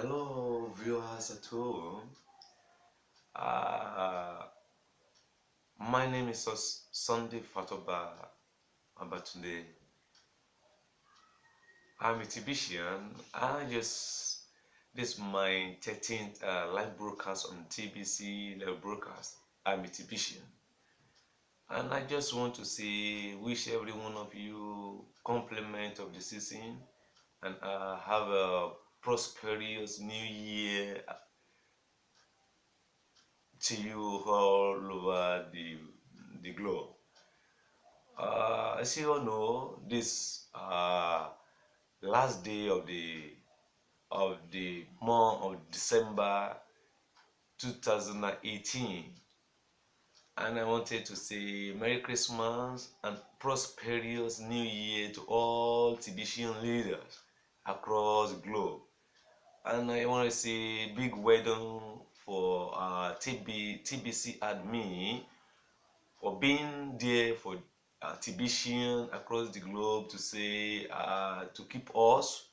Hello, viewers at home. Uh, my name is Sunday Fatoba Abatunde. I'm a Tibetian. This is my 13th live broadcast on TBC live broadcast. I'm a Tibetian. And I just want to say, wish every one of you compliment of the season and have a prosperous new year to you all over the globe. As you all know, this last day of the month of December 2018, and I wanted to say Merry Christmas and prosperous New Year to all Tibetan leaders across the globe. And I want to say big well done for TBC admin for being there for Tibetan across the globe to say to keep us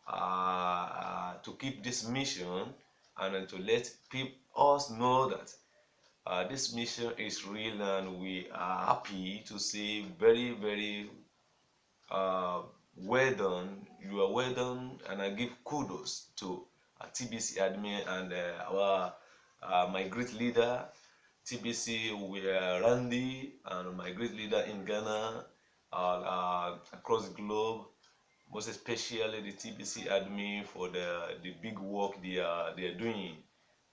to keep this mission and to let us know that this mission is real, and we are happy to say very uh, well done. You are well done, and I give kudos to TBC admin and my great leader TBC. We are Randy and my great leader in Ghana, across the globe, most especially the TBC admin for the big work they are doing.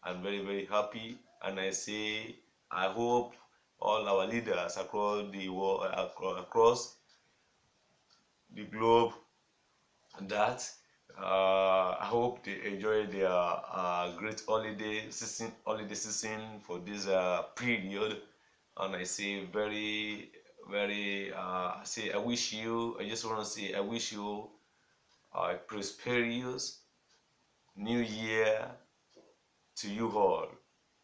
I'm very happy, and I say I hope all our leaders across the world, across the globe, that I hope they enjoy their great holiday season for this period. And I say very I say I just want to say I wish you a prosperous new year to you all,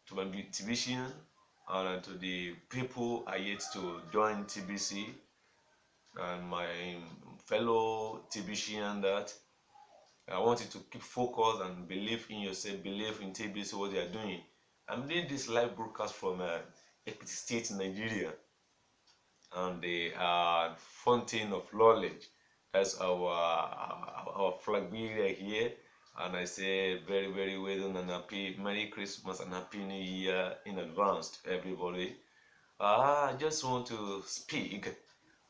to my TBC and to the people are yet to join TBC and my fellow TBCian, that I want you to keep focused and believe in yourself, believe in TBC, what they are doing. I'm doing this live broadcast from Ekiti State, Nigeria, and the fountain of knowledge. That's our flag bearer here. And I say very well done and happy Merry Christmas and Happy New Year in advance to everybody. I just want to speak,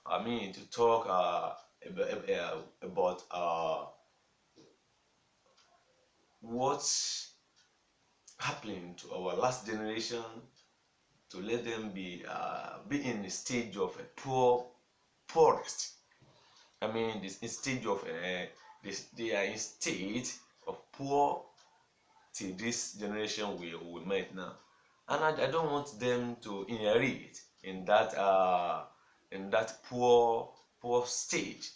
to talk about what's happening to our last generation, to let them be in the stage of a poorest. This in stage of they are in state of poor till this generation we met now, and I don't want them to inherit in that poor stage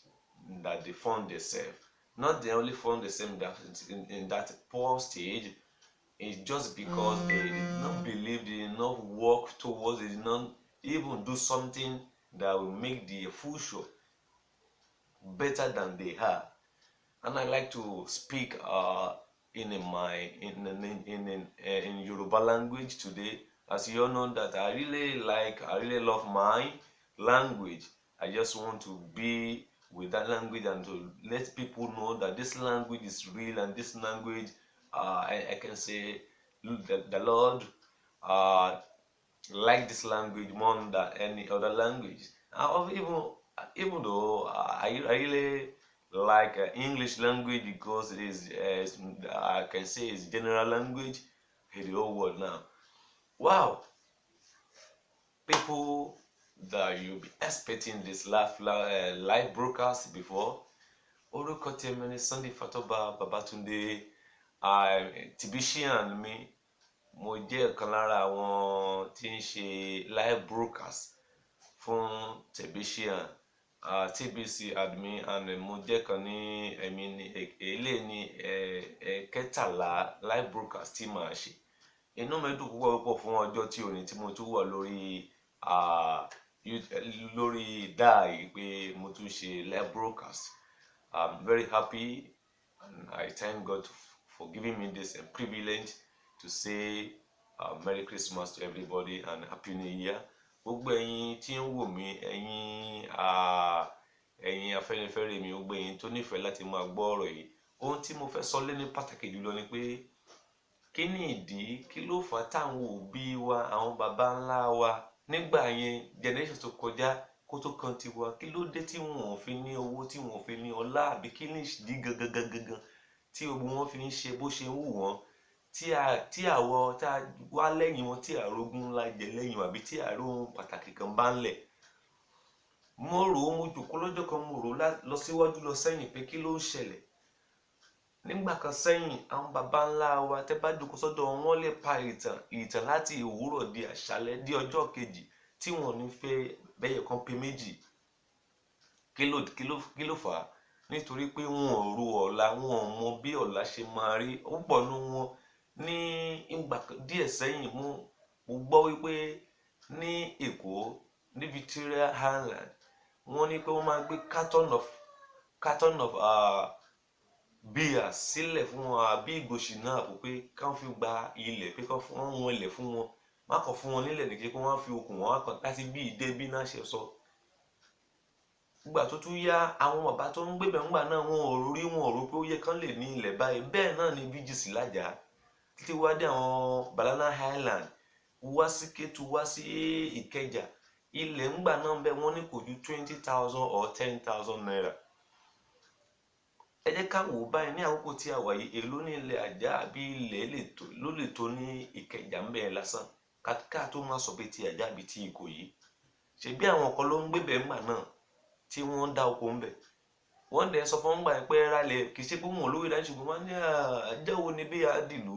that they found themselves. Not they only found themselves in that poor stage. It's just because they did not believe, they did not work towards, they did not even do something that will make the future better than they are. And I like to speak in Yoruba language today. As you all know that I really love my language. I just want to be with that language and to let people know that this language is real, and this language I can say the Lord uh, like this language more than any other language. Even though I really like English language, because it is I can say it's general language in the whole world now. Wow, people that you'll be expecting this live broadcast before. Orúkọ tèmi ni Sunday Fatoba Babatunde. Tibetian mi, mo jẹ́ ọ̀kan lára àwọn tí ń ṣe live broadcast fún Tibetian TBC admin, and mo jẹ́ kan ní eléyìí ní kẹtàlá live broadcast tí màá ṣe. Inú mi dùn púpọ̀ fún ọjọ́ tí òní tí mo tún wà lórí dáì pé mo tún ṣe live broadcast. I'm very happy and I thank God for giving me this privilege to say Merry Christmas to everybody and Happy New Year. Gbogbo ẹ̀yin tí ń wò mí, ẹ̀yin Afẹ́nifẹ́re mi, gbogbo ẹ̀yin tó nífẹ̀ẹ́ láti máa gbọ́ ọ̀rọ̀ yìí. Ohun tí mo fẹ́ sọ lé ní pàtàkì jùlọ ni pé kí ni ìdí, kí ló fà á táwọn òbí wa, àwọn baba ńlá wa nígbà yẹn, generation tó kọjá kó tó kan tiwa, kí ló dé tí wọn ò fi ní owó, tí wọn ò fi ní ọlá, àbí kí ni ìdí gangan tí gbogbo wọn fi ń ṣe bó ṣe ń wù wọ́n, tí àwọ̀ tá a wá lẹ́yìn wọn, tí àrógún ńlá jẹ lẹ́yìn wọn, àbí tí àróhun pàtàkì kan bá ń lẹ̀. Mo rò ó, mo jòkó lọ́jọ́ kan, mo rò lọ síwájú lọ sẹ́yìn pé kí ló ń ṣẹlẹ̀. Nígbà kan sẹ́yìn, àwọn baba ńlá wa tẹ́ bá jókòó sọ́dọ̀ wọn lè pa ìtàn láti òwúrọ̀ di àṣálẹ́ di ọjọ́ kejì tí wọ́n ní fẹ́ bẹ́yẹ̀ kan pé méjì. Kí ló fà á? Nítorí pé wọn ò ro ọ̀la, wọn ò mọ bí ọ̀la ṣe máa rí. Púpọ̀ nínú wọn ní ìgbà díẹ̀ sẹ́yìn, mo gbọ́ wípé ní Èkó, ní Victoria Island, wọ́n ní pé wọ́n máa gbé carton of beer sílẹ̀ fún wọn, àbí ìgòsì náà kò pé kán fi gba ilẹ̀, pé kán fún wọn ilẹ̀ fún wọn, má kàn fún wọn nílẹ̀ nìkan, pé wọ́n fi okùn wọn kàn láti bí ìdè bí náà ṣe sọ. Nígbà tó tún yá, àwọn bàbá tó ń gbébẹ̀ ńgbà náà wọn ò rò pé ó yẹ kán lè ní ilẹ̀ báyìí. Bẹ́ẹ̀ náà ni VGC lájà títí wá dé àwọn Banana Island, wá sí Kétu, wá sí Ìkẹjà. Ilẹ̀ ńgbà náà ń bẹ wọ́n ní kò ju 20,000 or 10,000 naira. Ẹ jẹ́ ká wò báyìí ní àkókò tí a wà yìí, èló ní ilẹ̀ Àjà àbí ilẹ̀ ló lè tó ní Ìkẹjà ń bẹ lásán, ká tó máa sọ pé ti Àjà àbí ti Ìkòyí. Ṣebí àwọn kan ló ń gbébẹ̀ ńgbà náà tí wọ́n ń dá oko ńbẹ̀. Wọ́n dẹ̀ sọ fún wọn gbà pé rálẹ̀, kì í ṣe pé wọn ò lówó ìdájí, ṣùgbọ́n wọ́n ní Àjà wo ni bí àdìlú.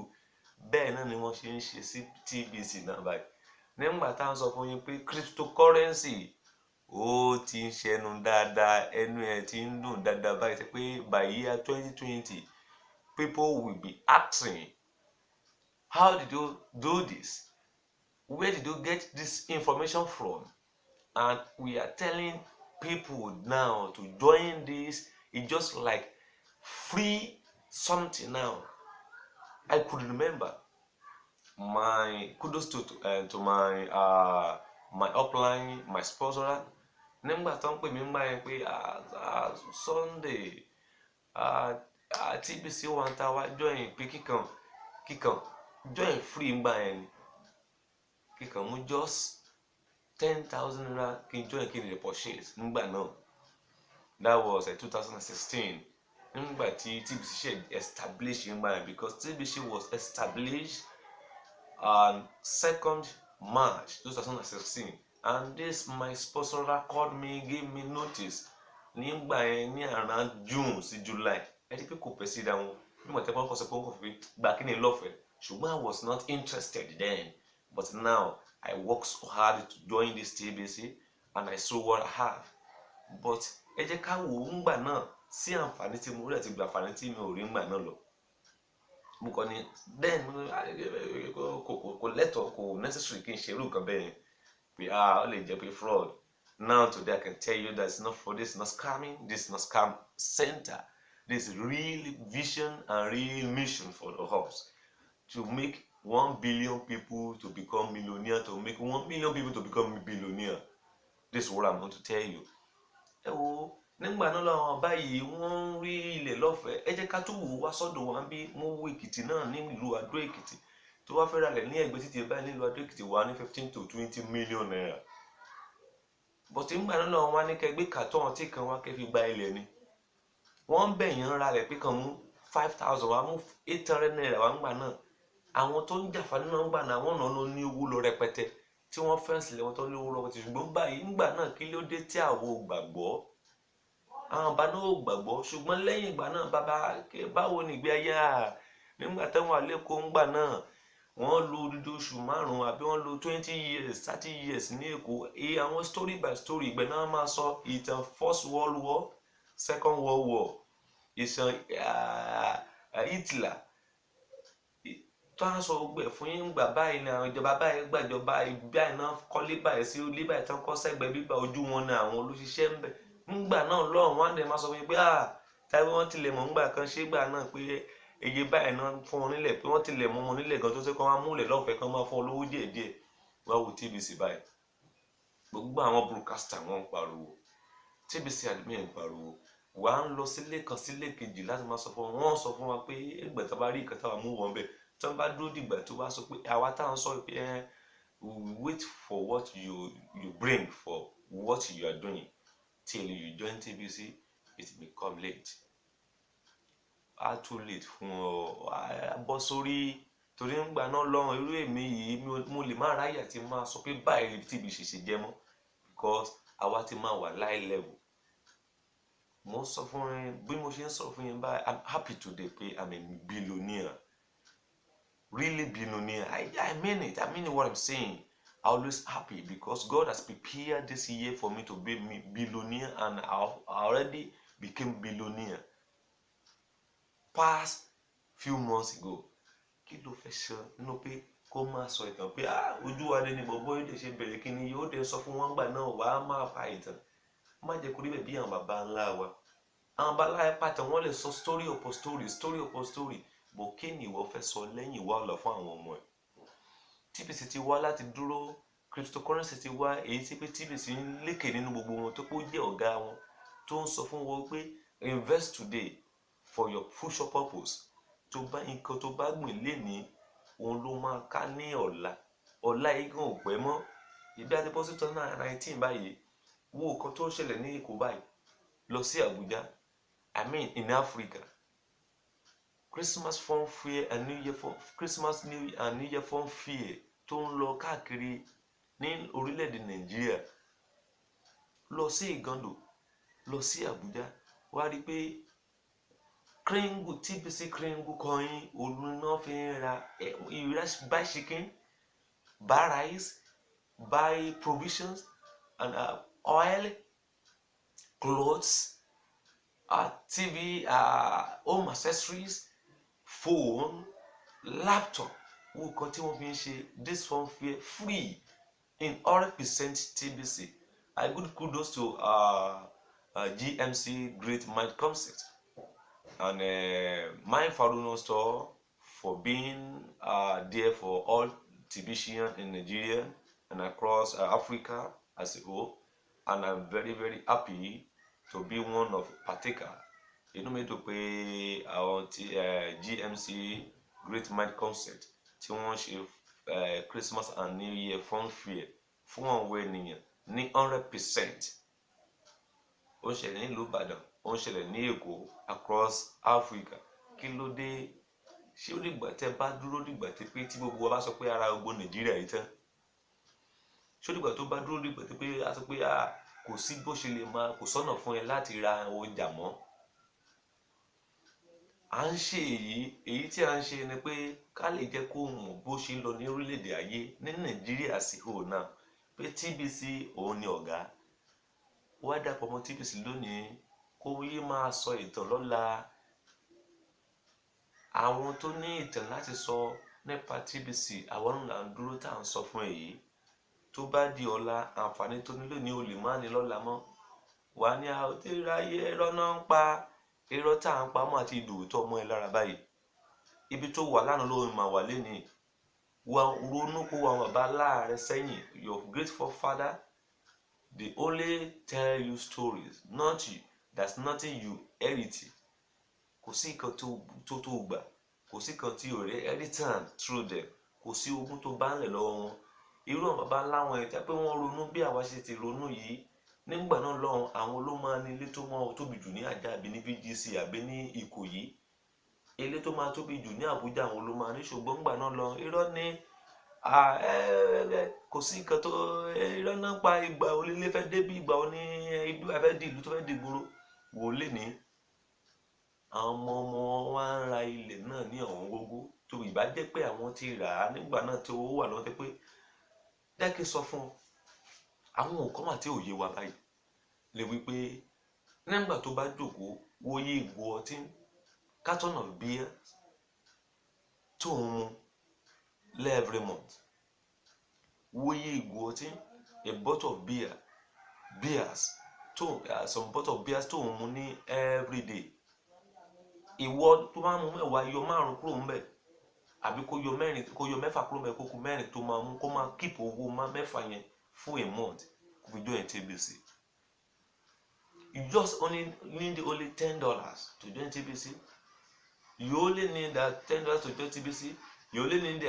Bẹ́ẹ̀ náà ni wọ́n ṣe ń ṣe sí TBC náà báyìí. Nígbà tá à ń sọ fún yín pé cryptocurrency ó ti ń ṣẹnu dáadáa, ẹnu ẹ̀ ti ń dùn dáadáa báyìí, ṣe pé by year 2020 people will be asking, how did you do this? Where did you get this information from? And we are telling people now to join this. It's just like free something now. I could remember my kudos to my upline, my sponsor. Nígbà tó ń pè mí ńgbà yẹn pé Sunday TBC wọn ta wá join pé kíkan join free ńgbà yẹn ni, kíkan mú just 10,000 naira kí n join kí n lè purchase nígbà náà. That was 2016. Nígbà tí TBC ṣe establish ńgbà yẹn, because TBC was established on 2nd March 2016. And this my sponsor called me, gave me notice nígbà yẹn ní around June sí July. Ẹ rí pé kò pẹ́ sí dáhùn bí mo tẹ́ pọ́n kọ́ sọ pé wọ́n kò fi gbà kí ni lọ́fẹ̀ẹ́, ṣùgbọ́n I was not interested then, but now I work so hard to join this TBC and I saw what I have. But ẹ jẹ́ ká wò ó ńgbà náà sí àǹfààní tí mo rí àti gba àǹfààní tí mi ò rí ńgbà náà lọ. Mo kàn ní then kò lẹ́tọ̀ọ́, kò necessary kí n ṣe irú nǹkan bẹ́ẹ̀. Ó lè jẹ́ pé fraud. Now today I can tell you that it's not fraud, this is not scamming, this is not scam center. This is real vision and real mission for the house to make 1 billion people to become millionaire, to make 1 million people to become billionaire. This is what I'm going to tell you. Ẹ wo, nígbà náà làwọn báyìí wọ́n ń rí ilẹ̀ lọ́fẹ̀ẹ́. Ẹ jẹ́ ká tún wò wá sọ́dọ̀ wọn bí mo wo Èkìtì náà ní ìlú Adó Èkìtì. Tó wá fẹ́ ralẹ̀ ní ẹgbẹ́ títí báyìí nílùú Adó Èkìtì wà ní 15 to 20 million naira. But nígbà náà làwọn wá ní kẹgbẹ́ kàtọ́ ọtí kan wá kẹ́ fi gba ilẹ̀ ni. Wọ́n ń bẹ̀yàn ralẹ̀ pé kan mú 5,000 wá, mú 800 naira wá ńgbà náà. Àwọn tó ń jàfà nínú ńgbà náà wọ́n náà ní owó lọ rẹpẹtẹ tí wọ́n fẹ́ǹsì lẹ́wọ́n tó ní owó rẹpẹtẹ. Ṣùgbọ́n báyìí ńgbà náà kí ló dé tí àwọn ò gbàgbọ́? Àwọn bàbá náà ò gbàgbọ́. Ṣùgbọ́n lẹ́yìn ìgbà náà báwo ni ìgbé ayé nígbà táwọn àlékò ńgbà náà wọ́n lo odidi oṣù 5 àbí wọ́n lo 20 years 30 years ní Èkó. Àwọn story by story ìgbẹ́ náà máa sọ ìtàn First World War, Second World War, ìtàn Hitler. Tó á sọ gbẹ̀ fún yín gbà báyìí ni àwọn ìjọba báyìí gbàjọba báyìí náà kọ́lé báyìí sí olé báyìí tán kọ́ sẹ́gbẹ̀ẹ́ bíbá ojú wọn ni àwọn olóṣìṣẹ́ ń bẹ̀. Ńgbà náà lọ́rùn wọn á dẹ̀ máa sọ fún yín pé tàbí wọ́n tilẹ̀ mọ̀ ńgbà kan ṣé gbà náà pé eye báyìí náà fún wọn nílẹ̀ pé wọ́n tilẹ̀ mú wọn nílẹ̀ gan tó ṣe kán máa múlẹ̀ lọ́fẹ̀ẹ́ kán máa fún wọn lówó díẹ̀díẹ̀. wá wo TBC báyìí gbogbo àwọn broadcaster wọn ń pariwo, TBC admin ń pariwo, wà á ń lọ sílé kan sílé kejì láti máa sọ fún wọn. Wọ́n sọ fún wa pé ìgbà tá a bá rí ìkan táwa mú wọn bẹ̀ tí wọ́n bá dúró dìgbà tó bá sọ pé àwa táwọn sọ pé we wait for what you bring for what you are doing till you join TBC it become late. Too late fún ọ bọ́ sórí torí ńgbà náà lọ́rùn irú èmi yìí mo lè má ráyè àti máa sọ pé báyìí TBC ṣe jẹ́ mọ́ because àwa ti máa wà high level. Mo sọ fún yín bí mo ṣe ń sọ fún yín báyìí, I'm happy today pé I'm a billionaire, really billionaire. I mean it. I mean what I'm saying. I'm always happy because God has prepared this year for me to be billionaire, and I already became billionaire past few months ago. Kí ló fẹ́ ṣe nínú pé kó máa sọ ìtàn pé ojú wa lé ní bọ̀bọ́ yóò ṣe bẹ̀rẹ̀ kí ni yóò dé sọ fún wọn gbà náà wà á máa pa ìtàn. Má jẹ́ kó rí bẹ́ẹ̀ bí àwọn bàbá ńlá wa. Àwọn bàbá ńlá pàtàkì wọ́n lè sọ story upon story bò kí ni ìwọ fẹ́ sọ lẹ́yìn ìwà ọ̀la fún àwọn ọmọ ẹ̀. TBC ti wá láti dúró, cryptocurrency ti wá, èyí tí pé TBC ń lékè nínú gbogbo wọn tó pé ó jẹ́ ọ̀gá wọn tó ń sọ fún wọn pé invest today for your future purpose. Tó bá nǹkan tó bá gbìn lénìí òun ló máa ká ní ọ̀la. Ọ̀la yìí gan ò pẹ́ mọ́. Ìbí àti bọ́ sí 2019 báyìí wo nǹkan tó ṣẹlẹ̀ ní Èkó báyìí lọ sí Abuja, I mean in Africa. Christmas fun fair and New Year fun fair tó ń lọ káàkiri ní orílẹ̀-èdè Nàìjíríà. Lọ sí Igando, lọ sí Abuja, wá rí pé kringu TBC kringu coin olùná fi ń ra buy chicken, buy rice, buy provisions and oil, clothes, TV, home accessories, phone, laptop. Wo kan tí wọ́n fi ń ṣe this fun fair free in 100% TBC. I good kudos to GMC Great Mind Concept and my Faruno store for being there for all TBCians in Nigeria and across Africa as a whole. And I'm very, very happy to be one of partaker. Inú mi dùn pé àwọn GMC Great Mind Concept tí wọ́n ṣe Christmas and New Year fun fair fún àwọn ènìyàn ní 100%. Ó ń ṣẹlẹ̀ ní ìlú Ìbàdàn, ó ń ṣẹlẹ̀ ní Èkó, across Africa. Kí ló dé? Ṣé ó dìgbà tẹ́ bá dúró dìgbà tí pé tí gbogbo wa bá sọ pé ara gbogbo Nàìjíríà yìí tán? Ṣé ó dìgbà tó bá dúró dìgbà tí pé a sọ pé kò sí bó ṣe lè máa kò sọ́nà fún ẹ láti ra ọjà mọ́? À ń ṣe èyí tí à ń ṣe ni pé ká lè jẹ́ kó mọ̀ bó ṣe lọ ní orílẹ̀-èdè ayé ní Nàìjíríà sí hò náà pé TBC òun ni ọ̀gá. Wá dàpọ̀ mọ́ TBC lónìí kó yé máa sọ ìtàn lọ́la. Àwọn tó ní ìtàn láti sọ nípa TBC àwọn là ń dúró tá à ń sọ fún èyí. Tó bá di ọ̀la àǹfààní tó ní lónìí o lè má ní lọ́la mọ́. Wà ní àwọn tí ráyé irọ́ náà ń pa irọ́ tá à ń pa mọ́ àti ìdòwòtọ́ ọmọ ẹ lára báyìí. Ibi tó wà lánàá ló máa wà lénìí. Wà ronú kó àwọn bàbá láàrẹ sẹ́yìn. Your great forefather, they only tell you stories, not you. There's nothing you inherit. Kò sí nǹkan tó gbà, kò sí nǹkan tí o rí return through them, kò sí ogún tó bá ń lẹ̀ lọ́wọ́ wọn. Irú àwọn bàbá ńlá wọn ẹ̀ pé wọ́n ronú bí àwa ṣe ti ronú yìí. Nígbà náà lọ́hùn àwọn ló máa ní ilé tó máa tóbi jù ní Ajah àbí ní VGC àbí ní Ìkòyí. Ilé tó máa tóbi jù ní Àbújá àwọn ló máa ní, ṣùgbọ́n nígbà náà lọ irọ́ ní kò sí nǹkan tó irọ́ náà pa ìgbà onílé fẹ́ débi ìgbà oní ibi fẹ́ di ìlú tó fẹ́ di ìgboro. Wò lé ní àwọn ọmọ wa ń ra ilẹ̀ náà ní ọ̀wọ́n gógó tó ìbá jẹ́ pé àwọn ti rà á nígbà náà tó wà lọ́wọ́ tẹ́ pé jẹ́ kí n sọ fún àwọn nǹkan mà tí ò yé wa báyìí lè wí pé nígbà tó bá jókòó wo yé ìgò ọtí carton of beer tó ń mu every month. Wo yé ìgò ọtí a bottle of beers tó some bottle of beers tó ń mu ní every day. ìwọ tó bá mú mẹ́wàá yọ márùn kúrò ńbẹ̀, àbí kó yọ mẹ́rin, kó yọ mẹ́fà kúrò ńbẹ̀, kó kù mẹ́rin tó máa mú, kó máa keep owó mẹ́fà yẹn fún a month kó fi join TBC. You just only need only $10 to join TBC. You only need that $10 to join TBC. You only need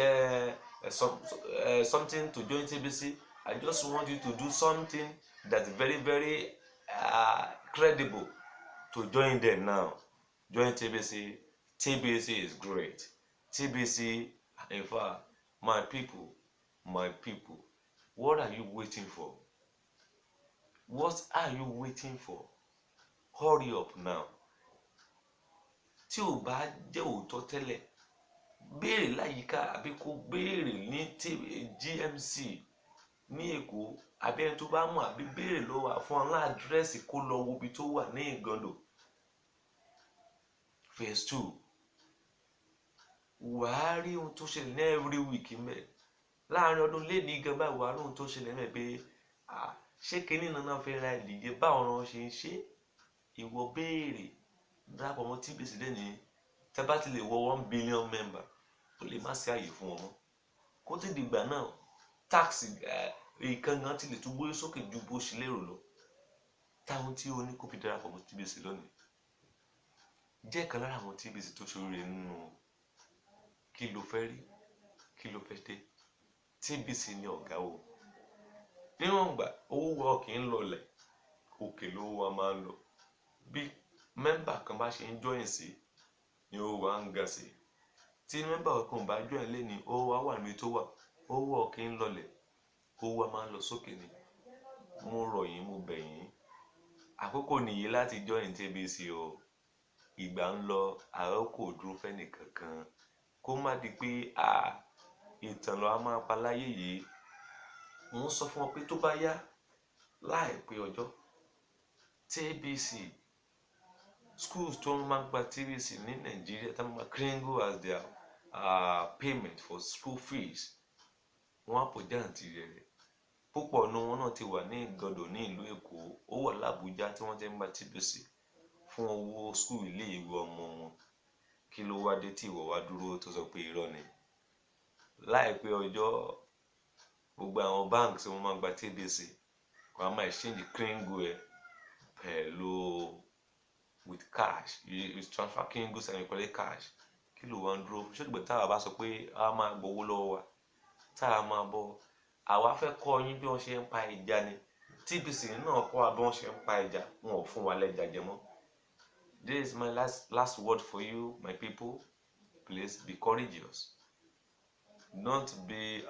something to join TBC. I just want you to do something that's very, very credible to join them now. Join TBC. TBC is great. TBC, in fact, my people, what are you waiting for? What are you waiting for? Hurry up now. Tí o bá jẹ́ òótọ́ tẹ́lẹ̀, béèrè láyìíká àbí kó béèrè ní GMC ní Èkó, àbí ẹni tó bá mọ̀, àbí béèrè lọ́wọ́ fún àwọn àdírẹ́sì kó lọ wo ibi tó wà ní Ìgàndò. Phase 2. Wàá rí ohun tó ṣẹlẹ̀ ní every week mẹ́. Láàárín ọdún léèní gan báyìí wàá rí ohun tó ṣẹlẹ̀ mẹ́ pé ṣé kinní náà fẹ́ ra ìdíje báwọn ọ̀rọ̀ ṣe ń ṣe. Ìwọ béèrè darapọ̀ mọ́ TBC lẹ́ni tẹ́ bá ti lè wọ 1 billion member tó lè má sí àyè fún wọn mọ́. Kó tí dìgbà náà táàsì ìkànnì ti lè tún gbóyè sókè ju bó ṣe lérò lọ. Táwọn tí o ní kó fi darapọ̀ mọ́ TBC lónìí jẹ́ kan lára àwọn TBC tó ṣoríire nínú kí ló fẹ́ rí, kí ló fẹ́ dé. TBC ni ọ̀gá o. Níwọ̀n ìgbà owó wa kì í lọlẹ̀, òkè lówó wa máa ń lọ. Bí mẹ́mbà kan bá ṣe ń join sí ni owó wa ń ga sí. Tí mẹ́mbà kan bá join lẹ́ni owó wa wà níbi tó wà, owó wa kì í lọlẹ̀, owó wa máa ń lọ sókè ni. Mo rọ̀ yín, mo bẹ̀ yín, àkókò nìyí láti join TBC o. Ìgbà ń lọ, àkókò dúró fẹ́ni kankan. Kó má di pé ìtàn lọ a máa pa láyé yìí. Mo ń sọ fún ọ pé tó bá yá láìpẹ́ ọjọ́, TBC schools tó máa ń gba TBC ní Nàìjíríà tá máa kringle as their payment for school fees, wọ́n á pọ̀ jàǹtìrẹrẹ. Púpọ̀ nínú wọn náà ti wà ní Ìgàndò ní ìlú Èkó, ó wà l'Àbújá tí wọ́n ti ń gba TBC fún owó school ilé ìwé ọmọ wọn. Kí ló wá dé tí ìwọ wá dúró tó sọ pé irọ́ ni? Láìpẹ́ ọjọ́, gbogbo àwọn banks wọ́n máa gba TBC, wọ́n á máa exchange kringle ẹ̀ pẹ̀lú with cash. You transfer kringle and you collect cash. Kí ló wá ń dúró? Ṣé ìgbà táwa bá sọ pé a máa gbowó lọ́wọ́ wa, táwa máa bọ̀, àwa fẹ́ kọ́ yín bí wọ́n ṣe ń pa ẹja ni. TBC náà kọ́ wa bí wọ́n ṣe ń pa ẹja, wọn ò fún wa lẹ́ja jẹ mọ́. This is my last word for you, my people. Please be courageous. Don't be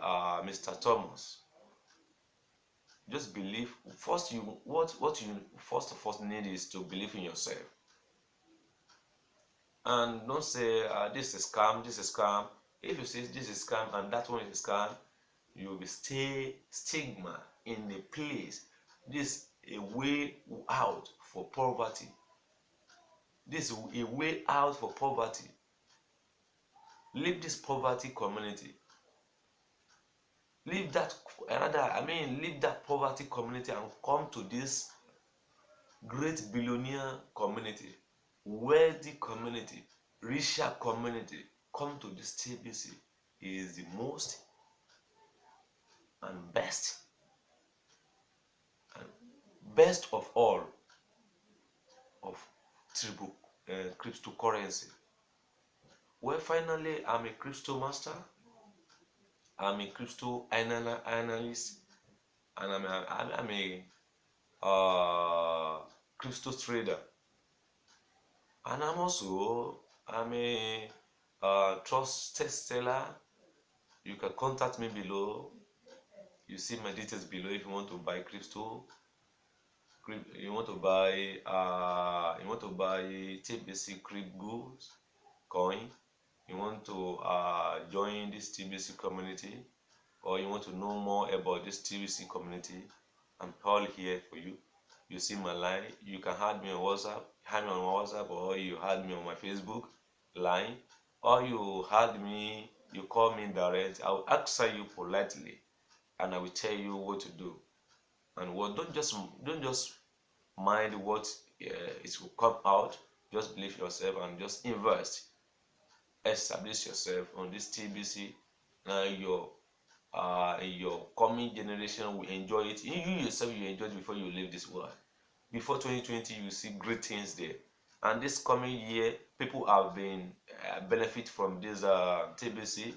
Mr. Thomas. Just believe. First, what you first of all need is to believe in yourself. And don't say this is scam, this is scam. If you say this is scam and that one is scam, you will stay stigma in the place. This is a way out for poverty. This is a way out for poverty. Leave this poverty community. Leave that poverty community and come to this great billionaire community, wealthy community, richer community. Come to this TBC. It is the most and best of all of cryptocurrency. Well, finally, I'm a crypto master. I'm a crypto analyst, and I'm a crypto trader, and I'm a trusted seller. You can contact me below. You see my details below if you want to buy crypto. You want to buy TBC crypto coin. You want to join this TBC community, or you want to know more about this TBC community, I'm all here for you. You see my line. You can add me on WhatsApp, or you add me on my Facebook line, or you call me direct. I will answer you politely, and I will tell you what to do and what. Don't just mind what it will come out. Just believe yourself and just invest. Establish yourself on this TBC. Now your coming generation will enjoy it. You yourself you enjoy it before you leave this world. Before 2020, you see great things there. And this coming year, people have been benefit from this TBC,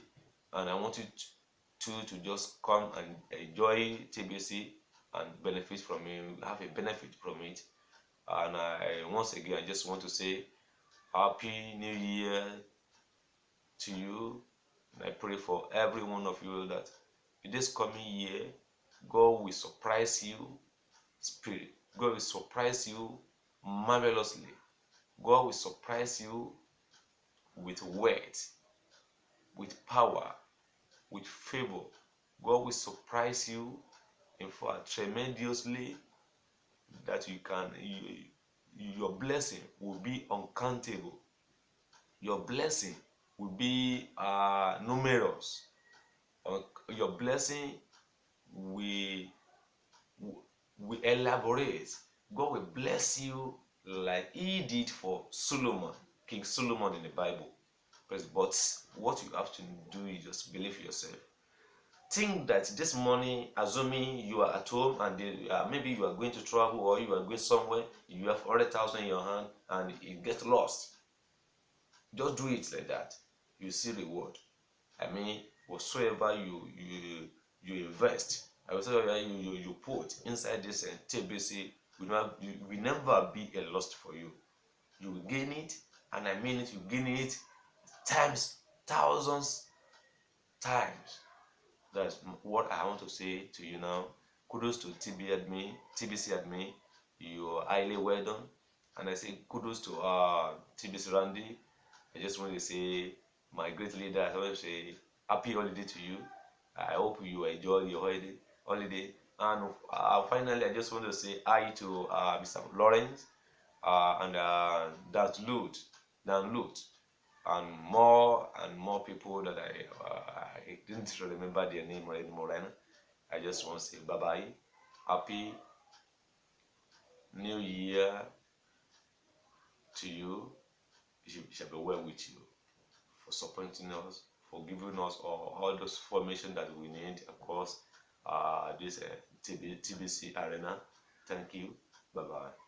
and I want you to just come and enjoy TBC and benefit from it, have a benefit from it. And once again, I just want to say Happy New Year to you. And I pray for every one of you that in this coming year, God will surprise you, spirit. God will surprise you marvelously. God will surprise you with wealth, with power, with favor. God will surprise you, in fact, tremendously, that your blessing will be uncountable. Your blessing will be numerous. Your blessing will, will elaborate. God will bless you like He did for Solomon, King Solomon in the Bible. But what you have to do is just believe yourself. Think that this morning, assuming you are at home and maybe you are going to travel or you are going somewhere, you have 100,000 in your hand and it gets lost. Just do it like that. You see reward. I mean, whatsoever you invest, whatsoever you put inside this TBC will never be a loss for you. You will gain it, and I mean it. You gain it times thousands times. That's what I want to say to you now. Kudos to TBC admin. You are highly well done. And I say kudos to TBC Randy. I just want to say, my great leader, I want to say happy holiday to you. I hope you enjoy your holiday. And finally, I just want to say hi to Mr. Lawrence and Dan Lute, and more people that I didn't remember their name anymore right now. I just want to say bye bye, happy New Year to you. It shall be well with you, for supporting us, for giving us all those information that we need across this TBC arena. Thank you. Bye bye.